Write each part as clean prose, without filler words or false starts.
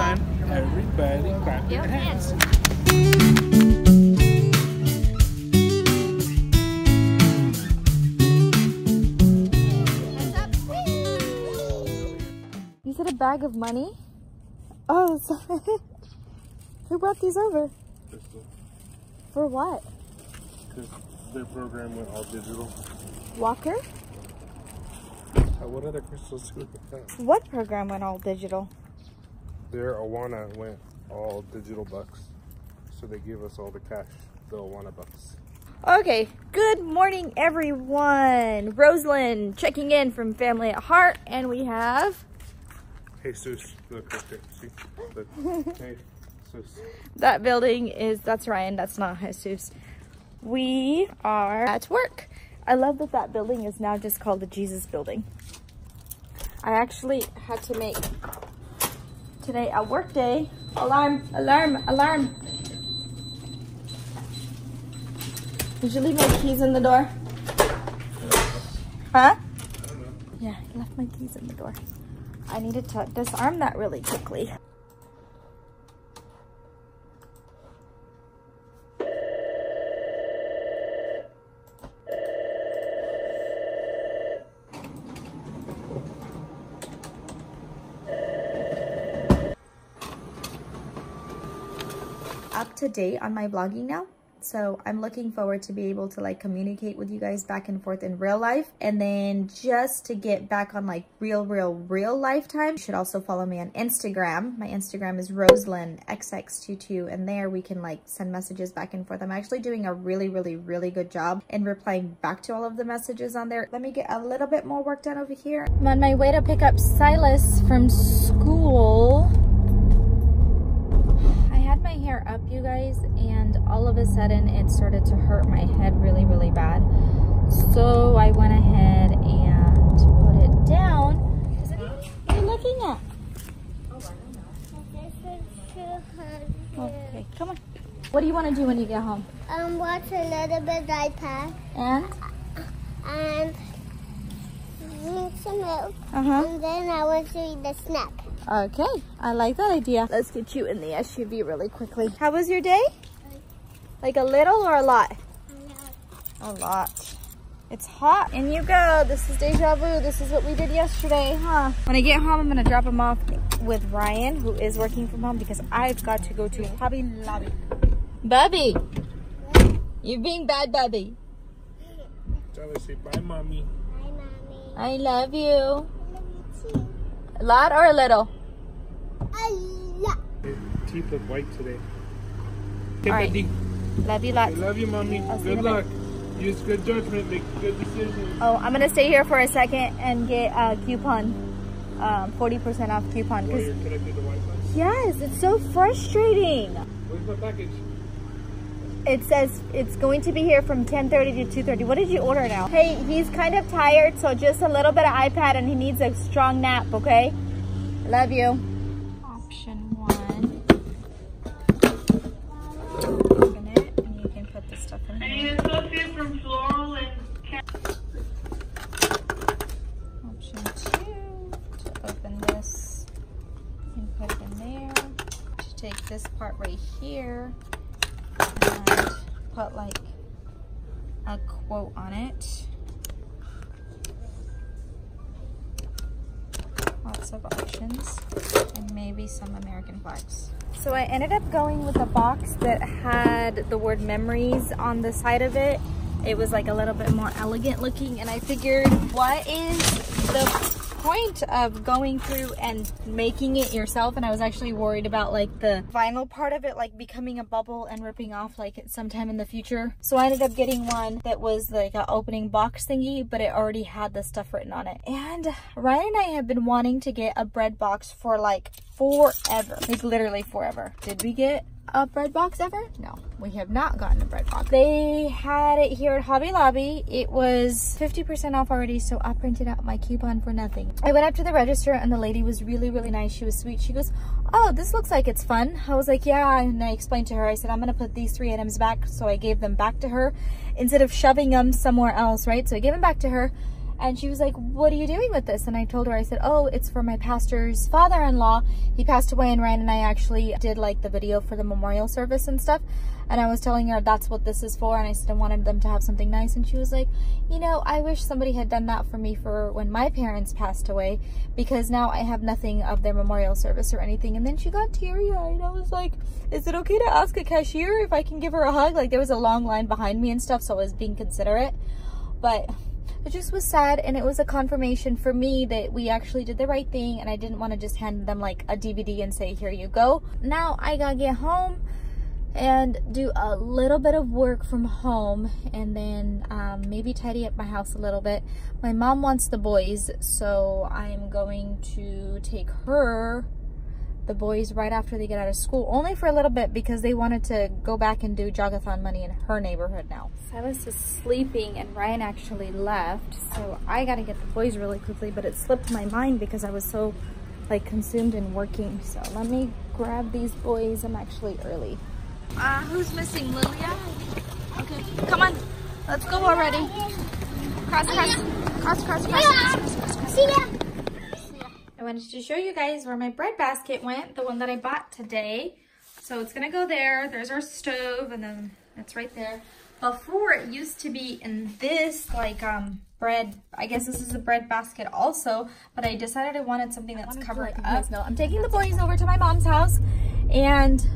time, everybody clap your hands. You said a bag of money? Oh, sorry. Who brought these over? Crystal. For what? Because their program went all digital. Walker? What other crystals would have? What program went all digital? Their Awana went all digital bucks. So they gave us all the cash, the Awana bucks. Okay, good morning everyone. Rosalind checking in from Family at Heart, and we have... Jesus, look right there, see? Look. Hey, Jesus. That building is, that's Ryan, that's not Jesus. We are at work. I love that that building is now just called the Jesus building. I actually had to make today a work day. Alarm, alarm, alarm. Did you leave my keys in the door? Huh? Yeah, I left my keys in the door. I needed to disarm that really quickly. Up to date on my vlogging now, so I'm looking forward to be able to like communicate with you guys back and forth in real life, and then just to get back on like real life time. You should also follow me on Instagram. My Instagram is RosalindXX22, and there we can like send messages back and forth. I'm actually doing a really good job in replying back to all of the messages on there. Let me get a little bit more work done over here. I'm on my way to pick up Silas from school. My hair up, you guys, and all of a sudden it started to hurt my head really bad, so I went ahead and put it down. What are you looking at? Okay, come on. What do you want to do when you get home? Watch a little bit iPad And drink some milk, uh-huh. and then I want to eat the snack. Okay, I like that idea. Let's get you in the SUV really quickly. How was your day? Like a little or a lot? A lot. It's hot. In you go. This is deja vu. This is what we did yesterday, huh? When I get home, I'm gonna drop him off with Ryan, who is working from home, because I've got to go to Hobby Lobby. Bubby, you're being bad, Bubby. Tell her, say bye, mommy. Bye, mommy. I love you. I love you too. A lot or a little? A lot. Your teeth look white today. All right. Daddy. Love you I lots. love you, mommy. I'll see you in Good a luck. Use good judgment. Make good decisions. Oh, I'm gonna stay here for a second and get a coupon, 40% off coupon. Oh, you're connected to Wi-Fi? Yes, it's so frustrating. Where's my package? It says it's going to be here from 10:30 to 2:30. What did you order now? Hey, he's kind of tired, so just a little bit of iPad, and he needs a strong nap, okay? Love you. Option 1. Open it, and you can put the stuff in here. I need a associate from Floral and Option 2, to open this, you can put it in there. To take this part right here and put like a quote on it. Lots of options, and maybe some American flags. So I ended up going with a box that had the word memories on the side of it. It was like a little bit more elegant looking, and I figured, what is the point of going through and making it yourself? And I was actually worried about like the vinyl part of it like becoming a bubble and ripping off like sometime in the future. So I ended up getting one that was like an opening box thingy, but it already had the stuff written on it. And Ryan and I have been wanting to get a bread box for like forever, like literally forever. Did we get a bread box ever? No, we have not gotten a bread box. They had it here at Hobby Lobby. It was 50% off already, so I printed out my coupon for nothing. I went up to the register and the lady was really nice. She was sweet. She goes, oh, this looks like it's fun. I was like, yeah, and I explained to her, I said, I'm gonna put these 3 items back. So I gave them back to her instead of shoving them somewhere else, right? So I gave them back to her. And she was like, what are you doing with this? And I told her, I said, oh, it's for my pastor's father-in-law. He passed away, and Ryan and I actually did like the video for the memorial service and stuff. And I was telling her that's what this is for. And I said I wanted them to have something nice. And she was like, you know, I wish somebody had done that for me for when my parents passed away, because now I have nothing of their memorial service or anything. And then she got teary-eyed. I was like, is it okay to ask a cashier if I can give her a hug? Like, there was a long line behind me and stuff, so I was being considerate. But it just was sad, and it was a confirmation for me that we actually did the right thing, and I didn't want to just hand them like a DVD and say, here you go. Now I gotta get home and do a little bit of work from home, and then maybe tidy up my house a little bit. My mom wants the boys, so I'm going to take the boys right after they get out of school, only for a little bit, because they wanted to go back and do Jogathon money in her neighborhood now. Silas is sleeping and Ryan actually left, so I gotta get the boys really quickly, but it slipped my mind because I was so like consumed in working. So let me grab these boys. I'm actually early. Who's missing? Lilia? Okay, come on, let's go already. Cross. See ya. I wanted to show you guys where my bread basket went, the one that I bought today. So it's gonna go there. There's our stove, and then it's right there. Before, it used to be in this like bread, I guess this is a bread basket also, but I decided I wanted something that's covered up. No, I'm taking the boys over to my mom's house, and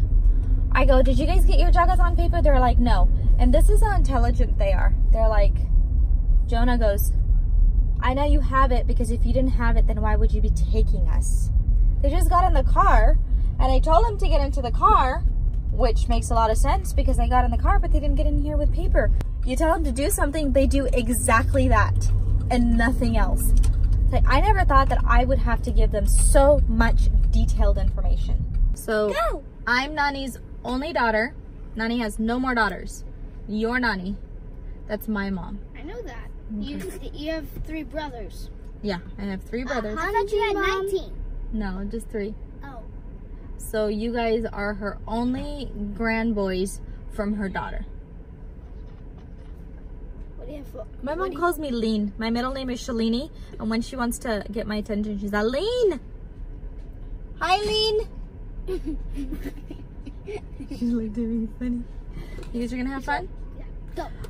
I go, did you guys get your Jogathon paper? They're like, no. And this is how intelligent they are. They're like, Jonah goes, I know you have it, because if you didn't have it, then why would you be taking us? They just got in the car, and I told them to get into the car, which makes a lot of sense because they got in the car, but they didn't get in here with paper. You tell them to do something, they do exactly that and nothing else. Like, I never thought that I would have to give them so much detailed information. So I'm Nani's only daughter. Nani has no more daughters. Your Nani, that's my mom. I know that. Okay. You have 3 brothers. Yeah, I have 3 brothers. I thought you had 19. No, just 3. Oh. So you guys are her only grandboys from her daughter. What do you have for? My mom calls me Lean. My middle name is Shalini, and when she wants to get my attention, she's like, Lean! Hi, Lean! She's like doing funny. You guys are gonna have fun?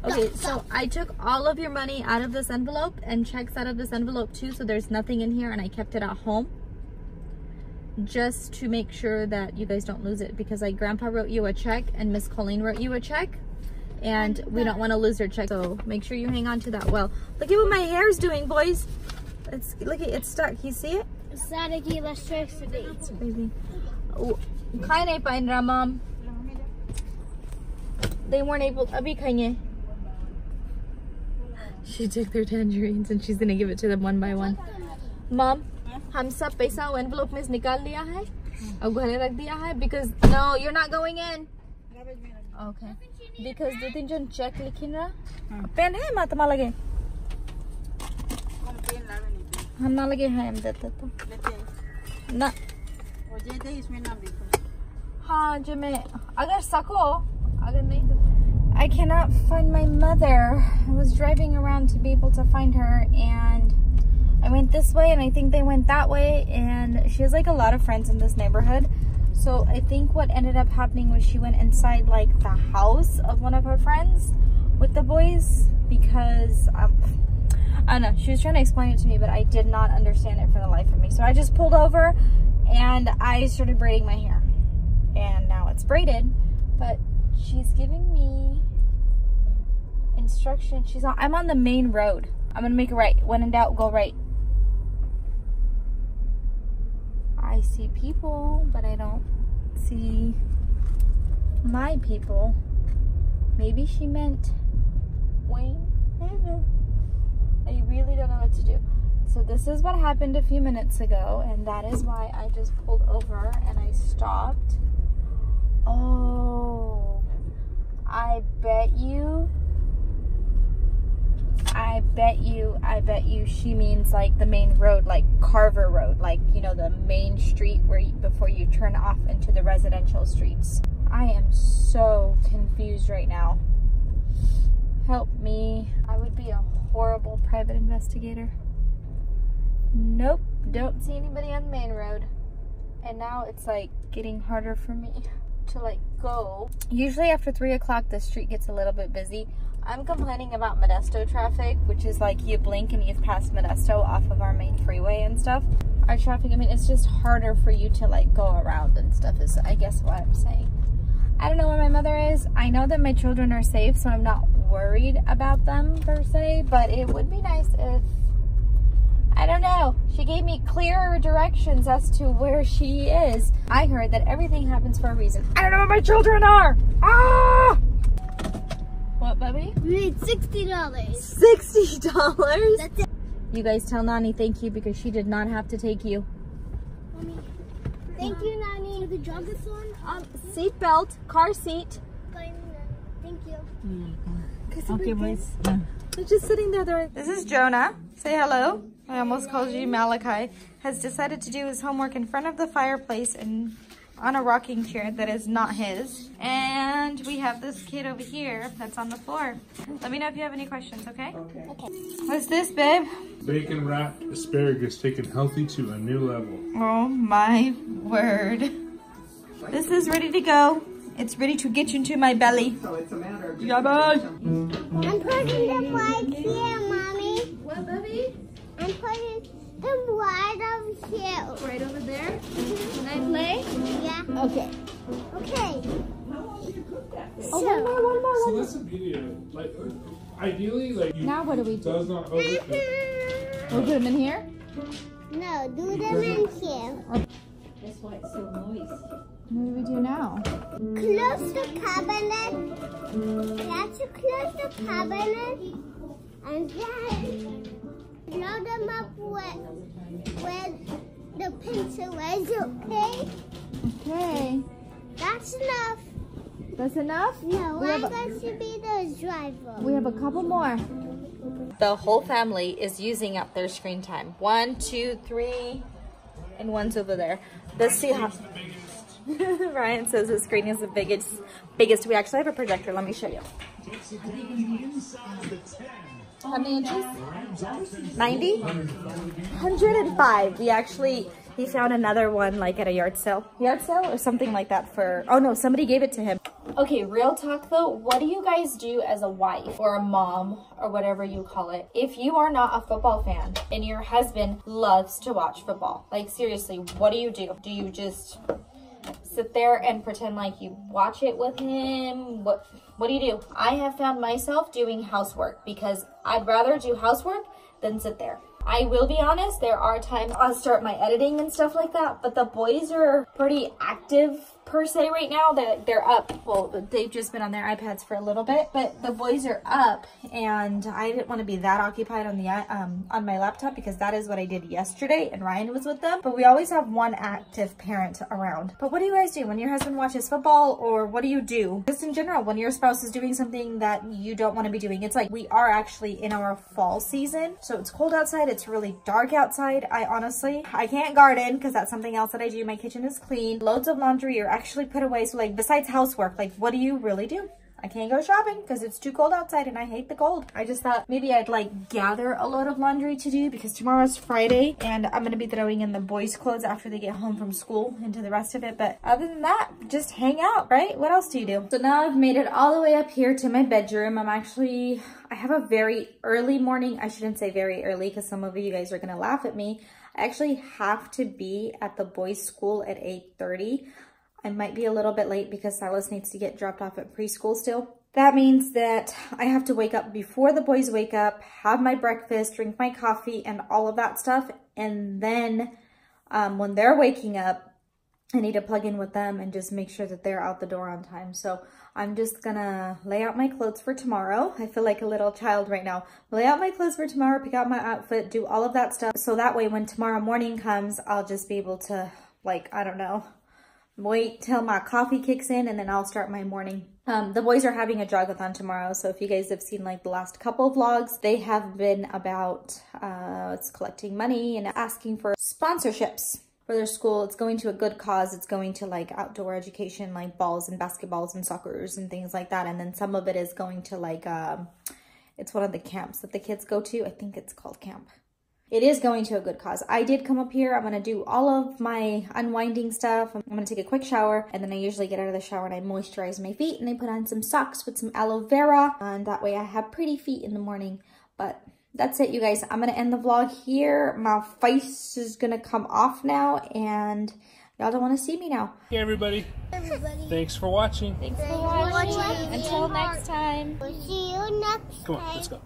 Okay, so I took all of your money out of this envelope and checks out of this envelope too, so there's nothing in here, and I kept it at home just to make sure that you guys don't lose it, because like Grandpa wrote you a check and Miss Colleen wrote you a check, and we don't want to lose their check, so make sure you hang on to that well. Look at what my hair's doing, boys. Look at it's stuck. You see it? It's crazy. Oh, kain pa indra, Mom. They weren't able to. Abhi khaiye. She took their tangerines and she's gonna give it to them one by one. Mom, हम सब पैसा envelope में निकाल लिया है और घरे रख दिया है, because no, you're not going in. Okay. Because दो तीन जन check लिखिन रहा. पेन है माँ तुम्हारे लगे? हम ना लगे हैं, हम देते तो. ना. हाँ जो मैं अगर सको अगर नहीं तो. I cannot find my mother. I was driving around to be able to find her, and I went this way and I think they went that way, and she has like a lot of friends in this neighborhood. So I think what ended up happening was she went inside like the house of one of her friends with the boys, because I don't know, she was trying to explain it to me, but I did not understand it for the life of me. So I just pulled over and I started braiding my hair, and now it's braided, but she's giving me instruction. I'm on the main road. I'm gonna make a right. When in doubt, go right. I see people, but I don't see my people. Maybe she meant Wayne. I don't know. I really don't know what to do. So this is what happened a few minutes ago, and that is why I just pulled over and I stopped. Oh, I bet you she means like the main road, like Carver Road, like, you know, the main street where before you turn off into the residential streets. I am so confused right now. Help me. I would be a horrible private investigator. Nope, don't see anybody on the main road. And now it's like getting harder for me to like go. Usually after 3 o'clock, the street gets a little bit busy. I'm complaining about Modesto traffic, which is like you blink and you've passed Modesto off of our main freeway and stuff. Our traffic, I mean, it's just harder for you to like go around and stuff is, I guess, what I'm saying. I don't know where my mother is. I know that my children are safe, so I'm not worried about them per se, but it would be nice if, I don't know, she gave me clearer directions as to where she is. I heard that everything happens for a reason. I don't know where my children are. Ah! What, baby? We made $60. $60? That's it. You guys tell Nani thank you because she did not have to take you. Mommy. Thank you, Nani. For the jogathon. Seat belt, car seat. Thank you. Okay, boys. They're just sitting there. This is Jonah. Say hello. I almost called you Malachi. Has decided to do his homework in front of the fireplace and on a rocking chair that is not his. And we have this kid over here that's on the floor. Let me know if you have any questions, okay? Okay. What's this, babe? Bacon wrapped asparagus taken healthy to a new level. Oh my word. This is ready to go. It's ready to get into my belly. So it's a matter of Yeah, bud. I'm putting the flag here, Mommy. What, baby? I'm putting the flag over here. Right over there? Can I play? Yeah. Okay. Okay. Oh, one more. So that's the beauty of it. Like, ideally, like, you Now what do we do? does not over. We put them in here? No, do them in here. That's why it's so noisy. What do we do now? Close the cabinet. You have to close the cabinet. And then blow them up with the pencil is, okay? Okay. That's enough. That's enough? No, I'm going to be the driver. We have a couple more. The whole family is using up their screen time. 1, 2, 3, and one's over there. Let's see how... Ryan says the screen is the biggest. We actually have a projector. Let me show you. How many inches? 90? 105. He found another one like at a yard sale or something like that for, oh no, somebody gave it to him. Okay, real talk though, what do you guys do as a wife or a mom or whatever you call it if you are not a football fan and your husband loves to watch football? Like seriously, what do? Do you just sit there and pretend like you watch it with him? What do you do? I have found myself doing housework because I'd rather do housework than sit there. I will be honest, there are times I'll start my editing and stuff like that, but the boys are pretty active per se right now. They're up. Well, they've just been on their iPads for a little bit, but the boys are up and I didn't want to be that occupied on the on my laptop because that is what I did yesterday and Ryan was with them. But we always have one active parent around. But what do you guys do when your husband watches football, or what do you do just in general when your spouse is doing something that you don't want to be doing? It's like we are actually in our fall season, so it's cold outside. It's really dark outside. I can't garden because that's something else that I do. My kitchen is clean. Loads of laundry are actually put away. So like besides housework, like what do you really do? I can't go shopping because it's too cold outside and I hate the cold. I just thought maybe I'd like gather a load of laundry to do because tomorrow's Friday and I'm going to be throwing in the boys' clothes after they get home from school into the rest of it. But other than that, just hang out, right? What else do you do? So now I've made it all the way up here to my bedroom. I have a very early morning. I shouldn't say very early because some of you guys are going to laugh at me. I actually have to be at the boys' school at 8:30. I might be a little bit late because Silas needs to get dropped off at preschool still. That means that I have to wake up before the boys wake up, have my breakfast, drink my coffee and all of that stuff. And then when they're waking up, I need to plug in with them and just make sure that they're out the door on time. So I'm just gonna lay out my clothes for tomorrow. I feel like a little child right now. Lay out my clothes for tomorrow, pick out my outfit, do all of that stuff. So that way when tomorrow morning comes, I'll just be able to, like, I don't know, wait till my coffee kicks in and then I'll start my morning. The boys are having a jogathon tomorrow, so if you guys have seen like the last couple of vlogs, they have been about it's collecting money and asking for sponsorships for their school. It's going to a good cause. It's going to like outdoor education, like balls and basketballs and soccers and things like that. And then some of it is going to like It's one of the camps that the kids go to. I think it's called camp. It is going to a good cause. I did come up here. I'm going to do all of my unwinding stuff. I'm going to take a quick shower, and then I usually get out of the shower and I moisturize my feet and I put on some socks with some aloe vera, and that way I have pretty feet in the morning. But that's it, you guys. I'm going to end the vlog here. My face is going to come off now, and y'all don't want to see me now. Hey, everybody. Thanks for watching. Thanks for watching. Until next time. We'll see you next time. Come on, let's go.